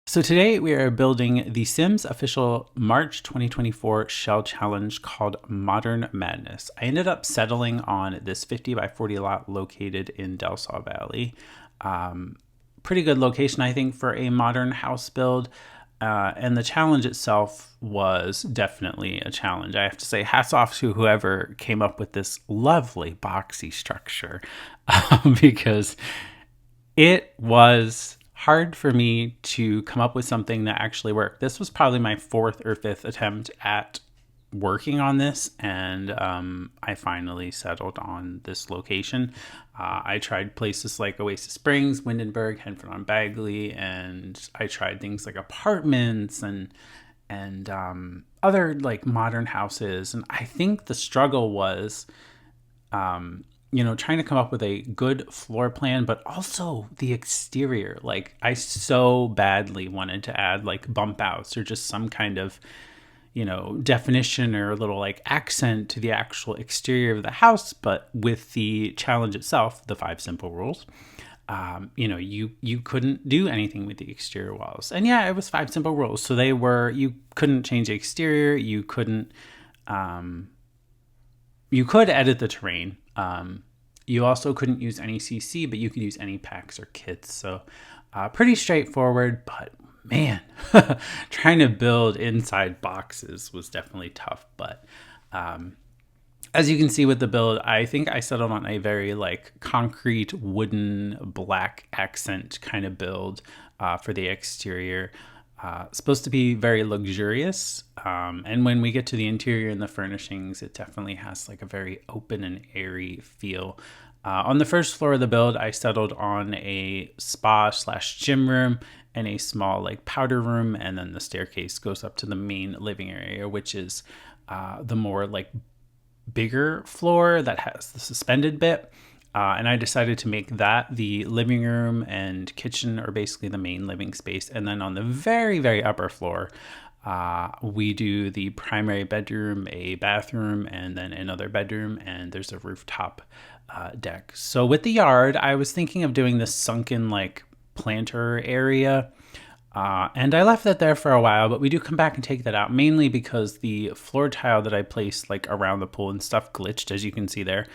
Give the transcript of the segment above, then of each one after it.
So today we are building the Sims official March 2024 shell challenge called Modern Madness. I ended up settling on this 50 by 40 lot located in Del Sol Valley. Pretty good location, I think, for a modern house build. And the challenge itself was definitely a challenge. I have to say, hats off to whoever came up with this lovely boxy structure because it was hard for me to come up with something that actually worked. This was probably my fourth or fifth attempt at working on this, and I finally settled on this location. I tried places like Oasis Springs, Windenburg, Henford on Bagley, and I tried things like apartments and other like modern houses. And I think the struggle was trying to come up with a good floor plan, but also the exterior. Like, I so badly wanted to add like bump outs or just some kind of, definition or a little like accent to the actual exterior of the house. But with the challenge itself, the 5 simple rules, you couldn't do anything with the exterior walls. And yeah, it was 5 simple rules. So you couldn't change the exterior. You couldn't, you could edit the terrain. You also couldn't use any CC, but you could use any packs or kits. So pretty straightforward, but man, trying to build inside boxes was definitely tough. But as you can see with the build, I think I settled on a very like concrete wooden black accent kind of build for the exterior. Supposed to be very luxurious. And when we get to the interior and the furnishings, it definitely has like a very open and airy feel. On the first floor of the build, I settled on a spa/gym room and a small like powder room. And then the staircase goes up to the main living area, which is the more like bigger floor that has the suspended bit. And I decided to make that the living room and kitchen, or basically the main living space. And then on the very, very upper floor, we do the primary bedroom, a bathroom, and then another bedroom. And there's a rooftop deck. So with the yard, I was thinking of doing this sunken like planter area. And I left that there for a while, but we do come back and take that out, mainly because the floor tile that I placed like around the pool and stuff glitched, as you can see there.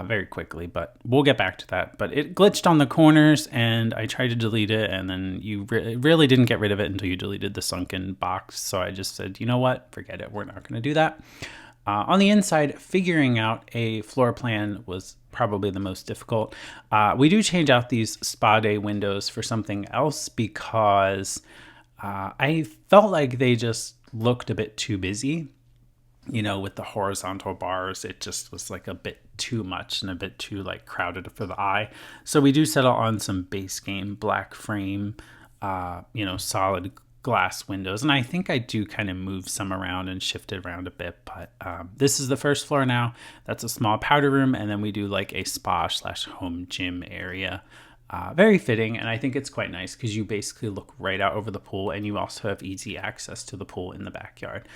Very quickly, but we'll get back to that. But it glitched on the corners, and I tried to delete it, and then you really didn't get rid of it until you deleted the sunken box. So I just said, you know what, forget it. We're not going to do that. On the inside, figuring out a floor plan was probably the most difficult. We do change out these spa day windows for something else because I felt like they just looked a bit too busy. With the horizontal bars, it just was like a bit too much and a bit too like crowded for the eye. So we do settle on some base game black frame, solid glass windows. And I think I do kind of move some around and shift it around a bit. But this is the first floor now. That's a small powder room. And then we do like a spa/home gym area. Very fitting, and I think it's quite nice because you basically look right out over the pool, and you also have easy access to the pool in the backyard.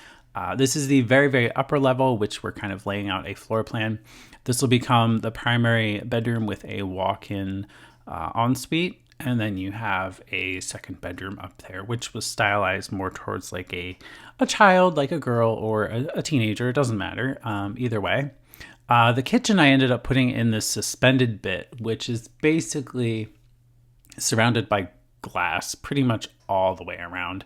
This is the very, very upper level, which we're kind of laying out a floor plan. This will become the primary bedroom with a walk-in ensuite, and then you have a second bedroom up there, which was stylized more towards like a child, like a girl or a teenager. It doesn't matter, either way. The kitchen I ended up putting in this suspended bit, which is basically surrounded by glass pretty much all the way around,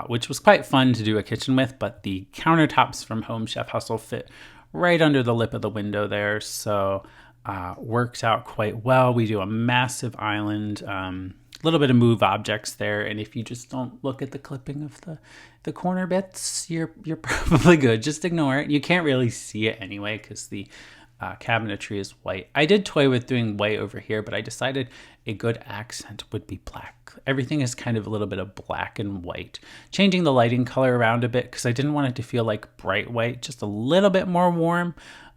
which was quite fun to do a kitchen with, but the countertops from Home Chef Hustle fit right under the lip of the window there, so worked out quite well. We do a massive island, little bit of move objects there, and if you just don't look at the clipping of the corner bits, you're probably good. Just ignore it. You can't really see it anyway because the cabinetry is white. I did toy with doing white over here, but I decided a good accent would be black. Everything is kind of a little bit of black and white. Changing the lighting color around a bit because I didn't want it to feel like bright white, just a little bit more warm.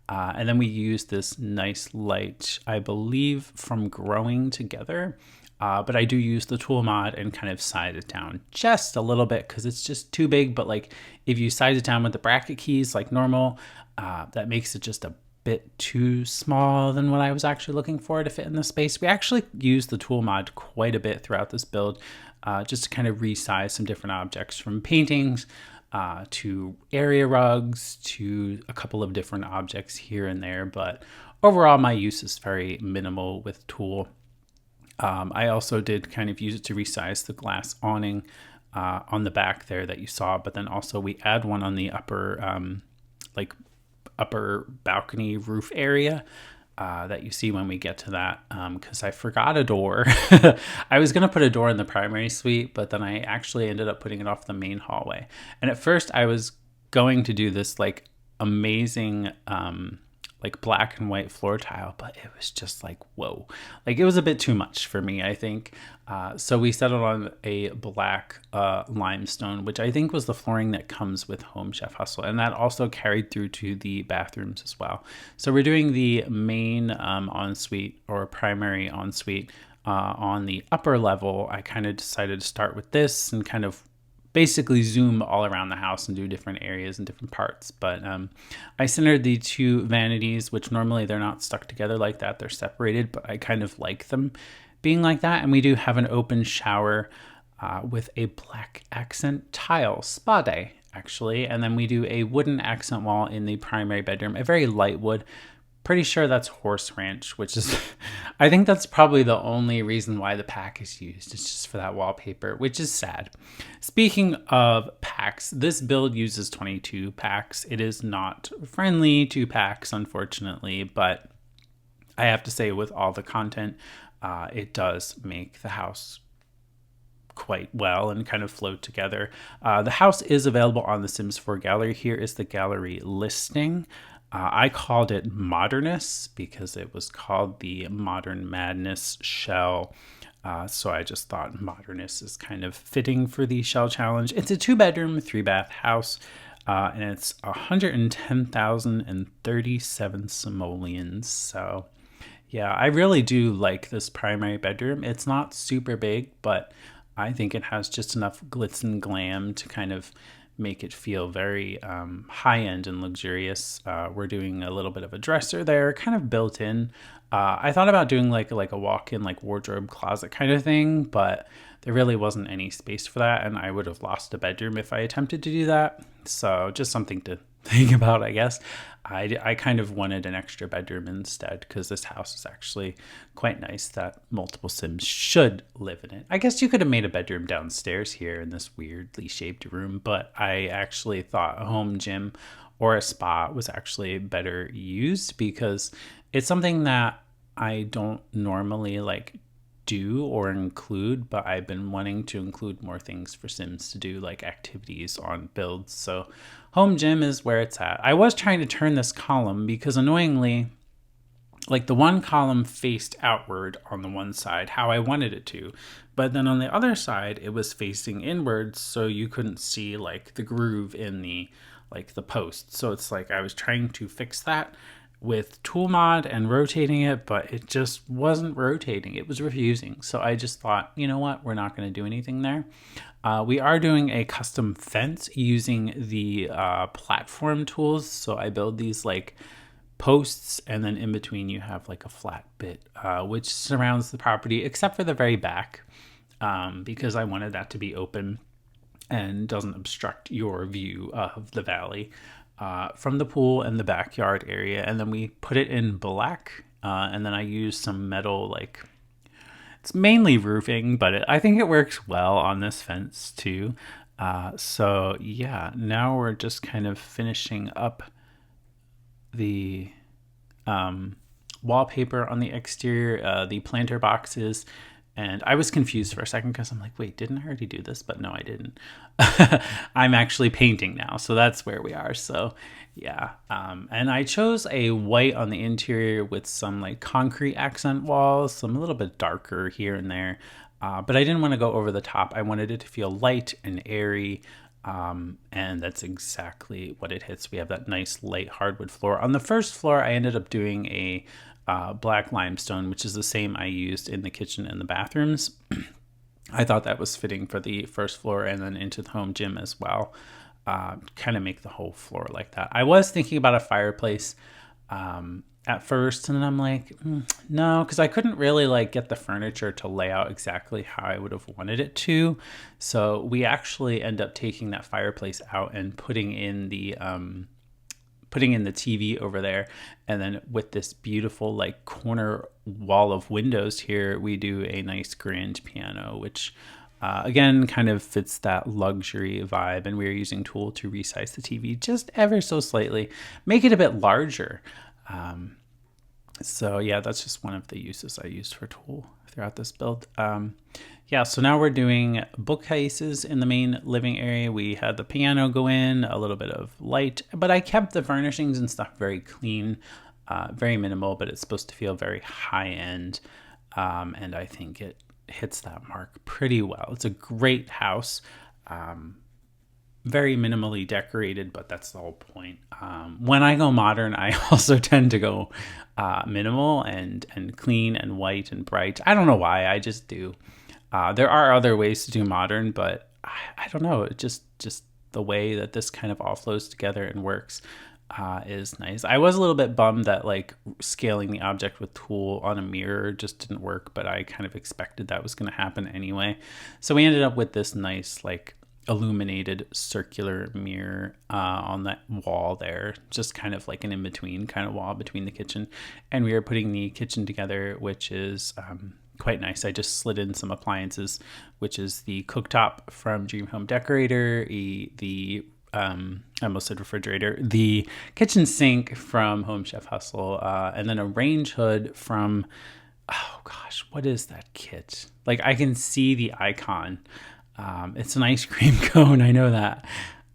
And then we use this nice light, I believe, from Growing Together. But I do use the tool mod and kind of size it down just a little bit because it's just too big. But like if you size it down with the bracket keys like normal, that makes it just a bit too small than what I was actually looking for to fit in the space. We actually use the tool mod quite a bit throughout this build. just to kind of resize some different objects from paintings to area rugs to a couple of different objects here and there. But overall, my use is very minimal with Tool. I also did kind of use it to resize the glass awning on the back there that you saw, but then also we add one on the upper balcony roof area that you see when we get to that, because I forgot a door. I was going to put a door in the primary suite, but then I actually ended up putting it off the main hallway. And at first I was going to do this like amazing like black and white floor tile, but it was just like, whoa, like it was a bit too much for me, I think. So we settled on a black limestone, which I think was the flooring that comes with Home Chef Hustle. And that also carried through to the bathrooms as well. So we're doing the main ensuite or primary ensuite on the upper level. I kind of decided to start with this and kind of basically zoom all around the house and do different areas and different parts. But I centered the two vanities, which normally they're not stuck together like that. They're separated, but I kind of like them being like that. And we do have an open shower with a black accent tile spa day, actually. And then we do a wooden accent wall in the primary bedroom, a very light wood. Pretty sure that's horse ranch, which is, I think that's probably the only reason why the pack is used. It's just for that wallpaper, which is sad. Speaking of packs, this build uses 22 packs. It is not friendly to packs, unfortunately, but I have to say with all the content, it does make the house quite well and kind of flow together. The house is available on the Sims 4 gallery. Here is the gallery listing. I called it Modernness because it was called the Modern Madness shell. So I just thought Modernness is kind of fitting for the shell challenge. It's a 2-bedroom, 3-bath house, and it's 110,037 simoleons. So yeah, I really do like this primary bedroom. It's not super big, but I think it has just enough glitz and glam to kind of make it feel very high-end and luxurious. We're doing a little bit of a dresser there, kind of built in. I thought about doing like a walk-in like wardrobe closet kind of thing, but there really wasn't any space for that, and I would have lost a bedroom if I attempted to do that. So just something to think about, I guess. I kind of wanted an extra bedroom instead because this house is actually quite nice that multiple Sims should live in it. I guess you could have made a bedroom downstairs here in this weirdly shaped room, but I actually thought a home gym or a spa was actually better used because it's something that I don't normally like do or include, but I've been wanting to include more things for Sims to do, like activities on builds. So home gym is where it's at. I was trying to turn this column because annoyingly, like the one column faced outward on the one side, how I wanted it to, but then on the other side, it was facing inwards. So you couldn't see like the groove in the post. So it's like, I was trying to fix that with tool mod and rotating it, but it just wasn't rotating. It was refusing. So I just thought, you know what? We're not going to do anything there. We are doing a custom fence using the platform tools. So I build these like posts, and then in between you have like a flat bit, which surrounds the property except for the very back, because I wanted that to be open and doesn't obstruct your view of the valley from the pool and the backyard area. And then we put it in black, and then I use some metal, like it's mainly roofing, but I think it works well on this fence too. So yeah, now we're just kind of finishing up the wallpaper on the exterior, the planter boxes. And I was confused for a second because I'm like, wait, didn't I already do this? But no, I didn't. I'm actually painting now. So that's where we are. So yeah. And I chose a white on the interior with some like concrete accent walls, some a little bit darker here and there. But I didn't want to go over the top. I wanted it to feel light and airy. And that's exactly what it hits. We have that nice light hardwood floor. On the first floor, I ended up doing a black limestone, which is the same I used in the kitchen and the bathrooms. I thought that was fitting for the first floor and then into the home gym as well. Kind of make the whole floor like that. I was thinking about a fireplace, at first, and then I'm like, no, because I couldn't really like get the furniture to lay out exactly how I would have wanted it to. So we actually end up taking that fireplace out and putting in the TV over there, and then with this beautiful like corner wall of windows here, we do a nice grand piano, which again kind of fits that luxury vibe. And we're using Tool to resize the TV just ever so slightly, make it a bit larger. So yeah, that's just one of the uses I used for Tool throughout this build. Yeah, so now we're doing bookcases in the main living area. We had the piano go in, a little bit of light, but I kept the furnishings and stuff very clean, very minimal, but it's supposed to feel very high end. And I think it hits that mark pretty well. It's a great house. Very minimally decorated, but that's the whole point. When I go modern, I also tend to go minimal and clean and white and bright. I don't know why, I just do. There are other ways to do modern, but I don't know. It just the way that this kind of all flows together and works is nice. I was a little bit bummed that like scaling the object with Tool on a mirror just didn't work, but I kind of expected that was going to happen anyway. So we ended up with this nice like illuminated circular mirror on that wall there, just kind of like an in-between kind of wall between the kitchen. And we are putting the kitchen together, which is quite nice. I just slid in some appliances, which is the cooktop from Dream Home Decorator, the I almost said refrigerator, the kitchen sink from Home Chef Hustle, and then a range hood from, oh gosh, what is that kit? Like I can see the icon. It's an ice cream cone. I know that.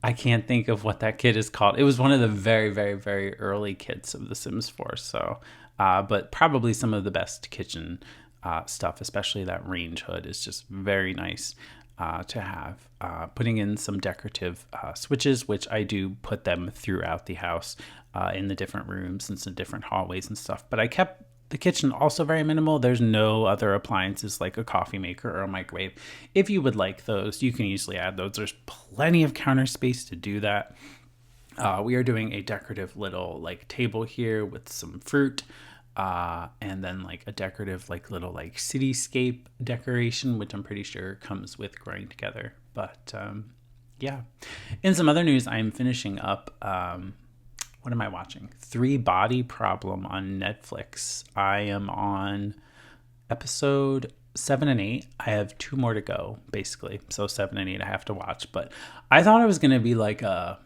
I can't think of what that kit is called. It was one of the very, very, very early kits of The Sims 4. So, but probably some of the best kitchen stuff, especially that range hood, is just very nice to have. Putting in some decorative switches, which I do put them throughout the house in the different rooms and some different hallways and stuff. But I kept the kitchen also very minimal. There's no other appliances like a coffee maker or a microwave. If you would like those, you can easily add those. There's plenty of counter space to do that. We are doing a decorative little like table here with some fruit, and then like a decorative like little like cityscape decoration, which I'm pretty sure comes with growing together. But yeah. In some other news, I'm finishing up what am I watching? 3 Body Problem on Netflix. I am on episode 7 and 8. I have 2 more to go, basically. So 7 and 8 I have to watch. But I thought it was going to be like a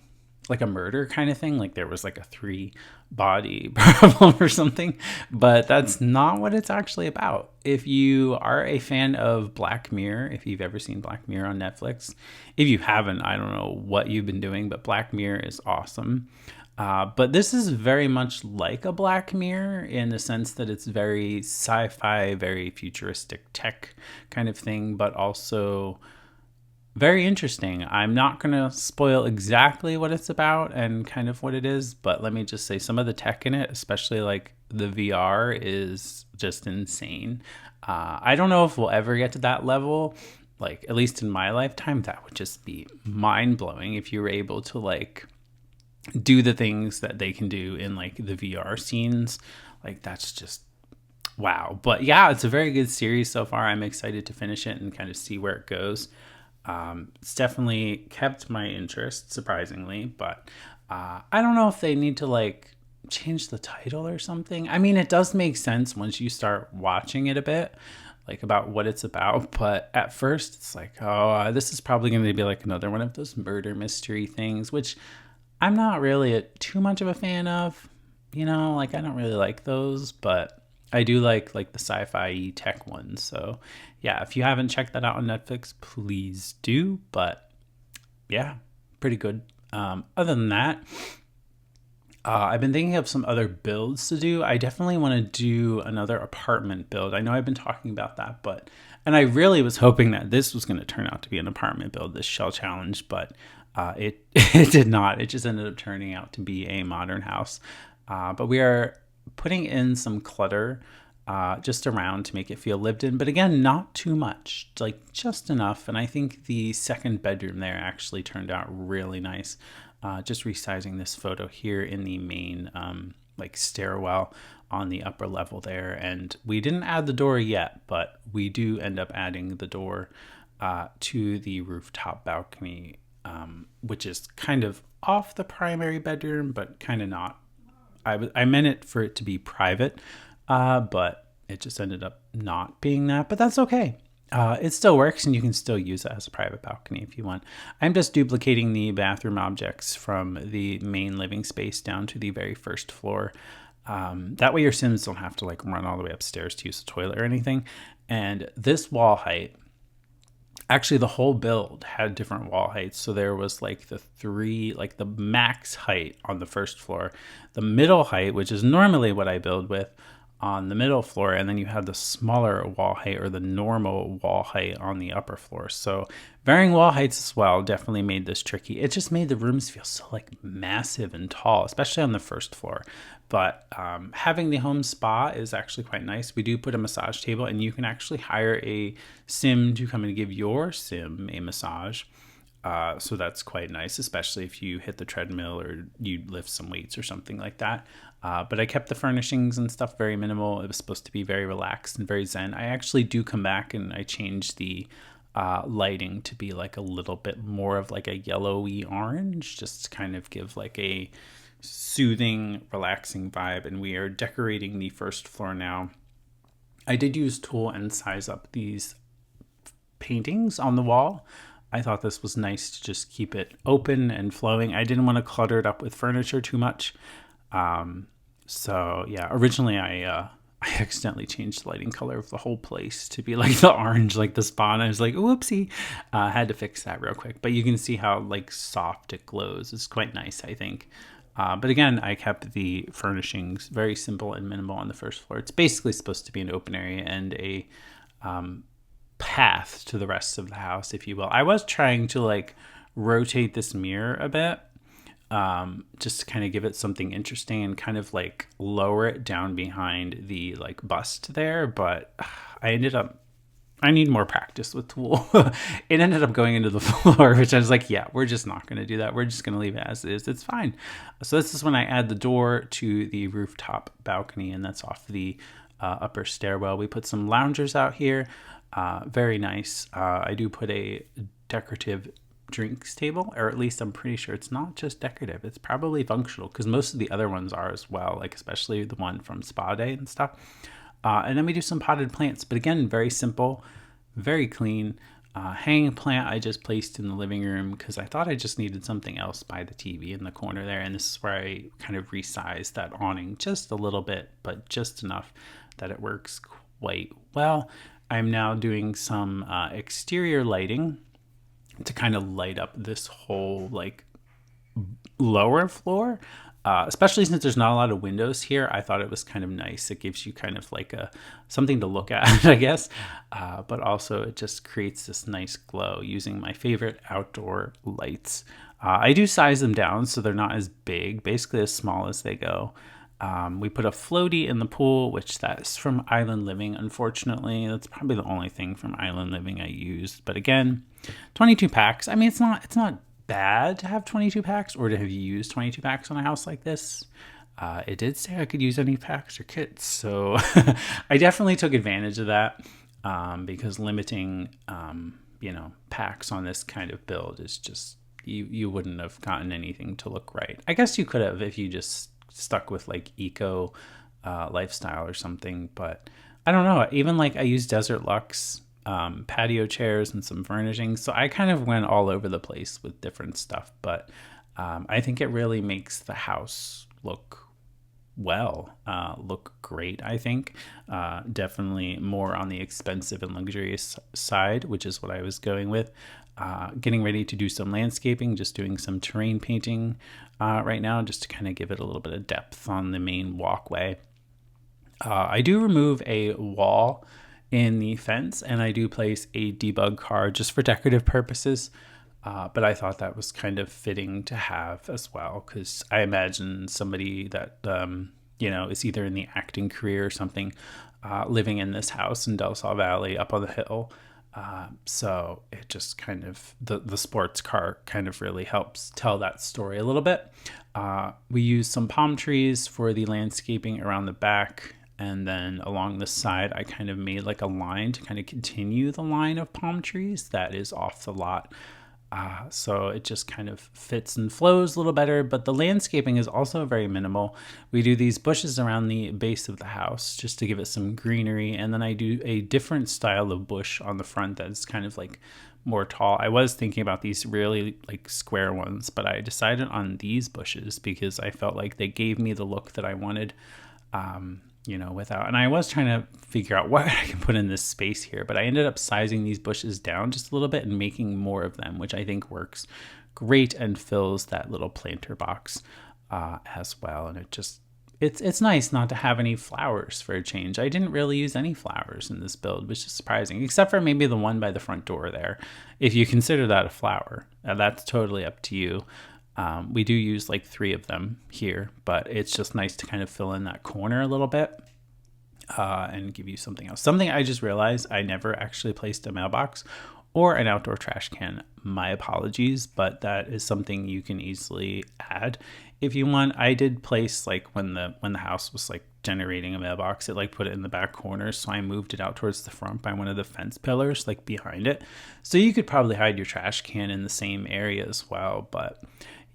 murder kind of thing. Like there was like a 3 body problem or something. But that's not what it's actually about. If you are a fan of Black Mirror, if you've ever seen Black Mirror on Netflix, if you haven't, I don't know what you've been doing, but Black Mirror is awesome. But this is very much like a Black Mirror in the sense that it's very sci-fi, very futuristic tech kind of thing, but also very interesting. I'm not going to spoil exactly what it's about and kind of what it is, but let me just say some of the tech in it, especially like the VR, is just insane. I don't know if we'll ever get to that level. Like, at least in my lifetime, that would just be mind-blowing if you were able to like do the things that they can do in like the VR scenes. Like that's just wow. But yeah, it's a very good series so far. I'm excited to finish it and kind of see where it goes. It's definitely kept my interest, surprisingly, but I don't know if they need to like change the title or something. I mean, it does make sense once you start watching it a bit, like about what it's about, but at first it's like, oh, this is probably going to be like another one of those murder mystery things, which I'm not really too much of a fan of, like I don't really like those, but I do like the sci-fi tech ones. So yeah, if you haven't checked that out on Netflix, please do. But yeah, pretty good. Other than that, I've been thinking of some other builds to do. I definitely want to do another apartment build. I know I've been talking about that, and I really was hoping that this was going to turn out to be an apartment build, this shell challenge, but it did not. It just ended up turning out to be a modern house. But we are putting in some clutter just around to make it feel lived in. But again, not too much, like just enough. And I think the second bedroom there actually turned out really nice. Just resizing this photo here in the main like stairwell on the upper level there. And we didn't add the door yet, but we do end up adding the door to the rooftop balcony, which is kind of off the primary bedroom, but kind of not. I meant it for it to be private, but it just ended up not being that. But that's okay. It still works, and you can still use it as a private balcony if you want. I'm just duplicating the bathroom objects from the main living space down to the very first floor. That way your Sims don't have to like run all the way upstairs to use the toilet or anything. And this wall height, actually the whole build had different wall heights. So there was like the max height on the first floor, the middle height, which is normally what I build with, on the middle floor, and then you have the smaller wall height or the normal wall height on the upper floor. So varying wall heights as well definitely made this tricky. It just made the rooms feel so like massive and tall, especially on the first floor. But having the home spa is actually quite nice. We do put a massage table, and you can actually hire a Sim to come and give your Sim a massage. So that's quite nice, especially if you hit the treadmill or you lift some weights or something like that. But I kept the furnishings and stuff very minimal. It was supposed to be very relaxed and very zen. I actually do come back and I change the lighting to be like a little bit more of like a yellowy orange, just to kind of give like a soothing, relaxing vibe. And we are decorating the first floor now. I did use tool and size up these paintings on the wall. I thought this was nice to just keep it open and flowing. I didn't want to clutter it up with furniture too much. So yeah, originally I accidentally changed the lighting color of the whole place to be like the orange, like the spa. And I was like, whoopsie. Had to fix that real quick. But you can see how like soft it glows. It's quite nice, I think. But again, I kept the furnishings very simple and minimal on the first floor. It's basically supposed to be an open area and a path to the rest of the house, if you will. I was trying to like rotate this mirror a bit, just to kind of give it something interesting and kind of like lower it down behind the like bust there. But I need more practice with tool. It ended up going into the floor, which I was like, yeah, we're just not going to do that. We're just going to leave it as it is. It's fine. So this is when I add the door to the rooftop balcony, and that's off the upper stairwell. We put some loungers out here. Very nice. I do put a decorative drinks table, or at least I'm pretty sure it's not just decorative. It's probably functional, because most of the other ones are as well, like especially the one from Spa Day and stuff. And then we do some potted plants, but again, very simple, very clean. Hanging plant I just placed in the living room because I thought I just needed something else by the TV in the corner there. And this is where I kind of resized that awning just a little bit, but just enough that it works quite well. I'm now doing some exterior lighting to kind of light up this whole like lower floor. Especially since there's not a lot of windows here, I thought it was kind of nice. It gives you kind of like something to look at, I guess. But also it just creates this nice glow using my favorite outdoor lights. I do size them down so they're not as big, basically as small as they go. We put a floaty in the pool, which that's from Island Living. Unfortunately, that's probably the only thing from Island Living I used. But again, 22 packs. I mean, it's not bad to have 22 packs or to have used 22 packs on a house like this. It did say I could use any packs or kits, so I definitely took advantage of that, because limiting packs on this kind of build is just you wouldn't have gotten anything to look right. I guess you could have if you just stuck with like eco lifestyle or something, but I don't know. Even like I used Desert Luxe patio chairs and some furnishings, so I kind of went all over the place with different stuff, but I think it really makes the house look great. I think definitely more on the expensive and luxurious side, which is what I was going with. Getting ready to do some landscaping, just doing some terrain painting right now, just to kind of give it a little bit of depth on the main walkway. I do remove a wall in the fence, and I do place a debug card just for decorative purposes. But I thought that was kind of fitting to have as well, because I imagine somebody that, is either in the acting career or something, living in this house in Del Sol Valley up on the hill. So it just kind of, the sports car kind of really helps tell that story a little bit. We used some palm trees for the landscaping around the back. And then along the side, I kind of made like a line to kind of continue the line of palm trees that is off the lot. So it just kind of fits and flows a little better, but the landscaping is also very minimal. We do these bushes around the base of the house just to give it some greenery. And then I do a different style of bush on the front that's kind of like more tall. I was thinking about these really like square ones, but I decided on these bushes because I felt like they gave me the look that I wanted. Without, and I was trying to figure out what I can put in this space here, but I ended up sizing these bushes down just a little bit and making more of them, which I think works great and fills that little planter box as well. And it's nice not to have any flowers for a change. I didn't really use any flowers in this build, which is surprising, except for maybe the one by the front door there. If you consider that a flower, that's totally up to you. We do use like 3 of them here, but it's just nice to kind of fill in that corner a little bit and give you something else. Something I just realized, I never actually placed a mailbox or an outdoor trash can. My apologies, but that is something you can easily add if you want. I did place like when the house was like generating a mailbox, it like put it in the back corner, so I moved it out towards the front by one of the fence pillars like behind it. So you could probably hide your trash can in the same area as well, but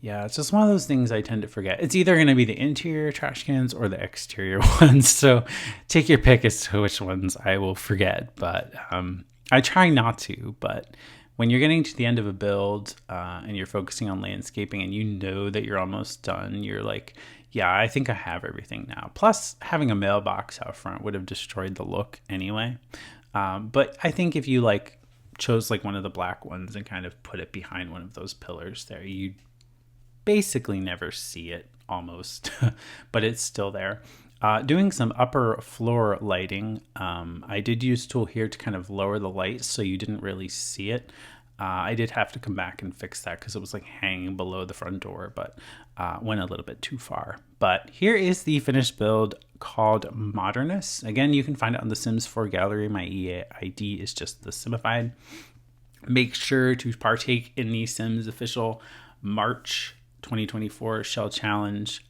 yeah, it's just one of those things I tend to forget. It's either going to be the interior trash cans or the exterior ones. So take your pick as to which ones I will forget. But I try not to. But when you're getting to the end of a build and you're focusing on landscaping and you know that you're almost done, you're like, yeah, I think I have everything now. Plus, having a mailbox out front would have destroyed the look anyway. But I think if you like chose like one of the black ones and kind of put it behind one of those pillars there, you basically never see it almost, but it's still there. Doing some upper floor lighting. I did use a tool here to kind of lower the light so you didn't really see it. I did have to come back and fix that because it was like hanging below the front door, but went a little bit too far. But here is the finished build called Modernness. Again, you can find it on the Sims 4 gallery. My EA ID is just TheSimified. Make sure to partake in the Sims official March 2024 Shell Challenge.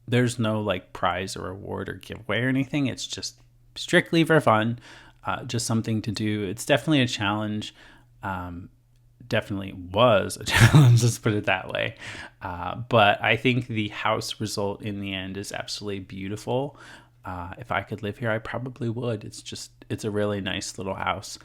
There's no like prize or award or giveaway or anything. It's just strictly for fun, just something to do. It's definitely a challenge. Definitely was a challenge, let's put it that way. But I think the house result in the end is absolutely beautiful. If I could live here, I probably would. It's a really nice little house.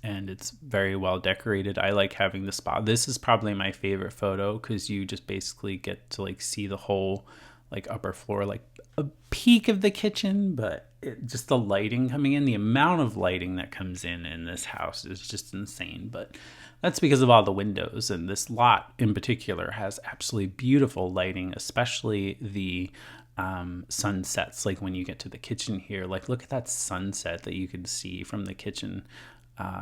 And it's very well decorated. I like having the spot. This is probably my favorite photo because you just basically get to like see the whole like upper floor, like a peek of the kitchen, but just the lighting coming in, the amount of lighting that comes in this house is just insane. But that's because of all the windows, and this lot in particular has absolutely beautiful lighting, especially the sunsets. Like when you get to the kitchen here, like look at that sunset that you can see from the kitchen.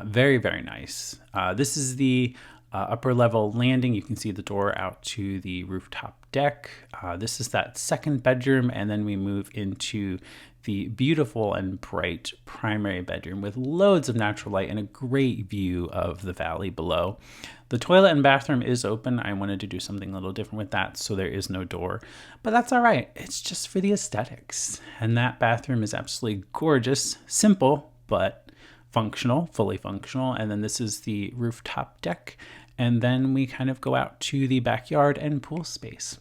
Very, very nice. This is the upper level landing. You can see the door out to the rooftop deck. This is that second bedroom, and then we move into the beautiful and bright primary bedroom with loads of natural light and a great view of the valley below. The toilet and bathroom is open. I wanted to do something a little different with that, so there is no door, but that's all right. It's just for the aesthetics. And that bathroom is absolutely gorgeous, simple, but functional, fully functional. And then this is the rooftop deck. And then we kind of go out to the backyard and pool space.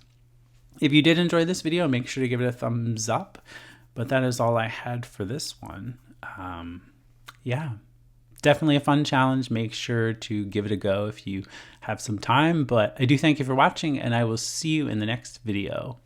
If you did enjoy this video, make sure to give it a thumbs up. But that is all I had for this one. Yeah, definitely a fun challenge. Make sure to give it a go if you have some time. But I do thank you for watching, and I will see you in the next video.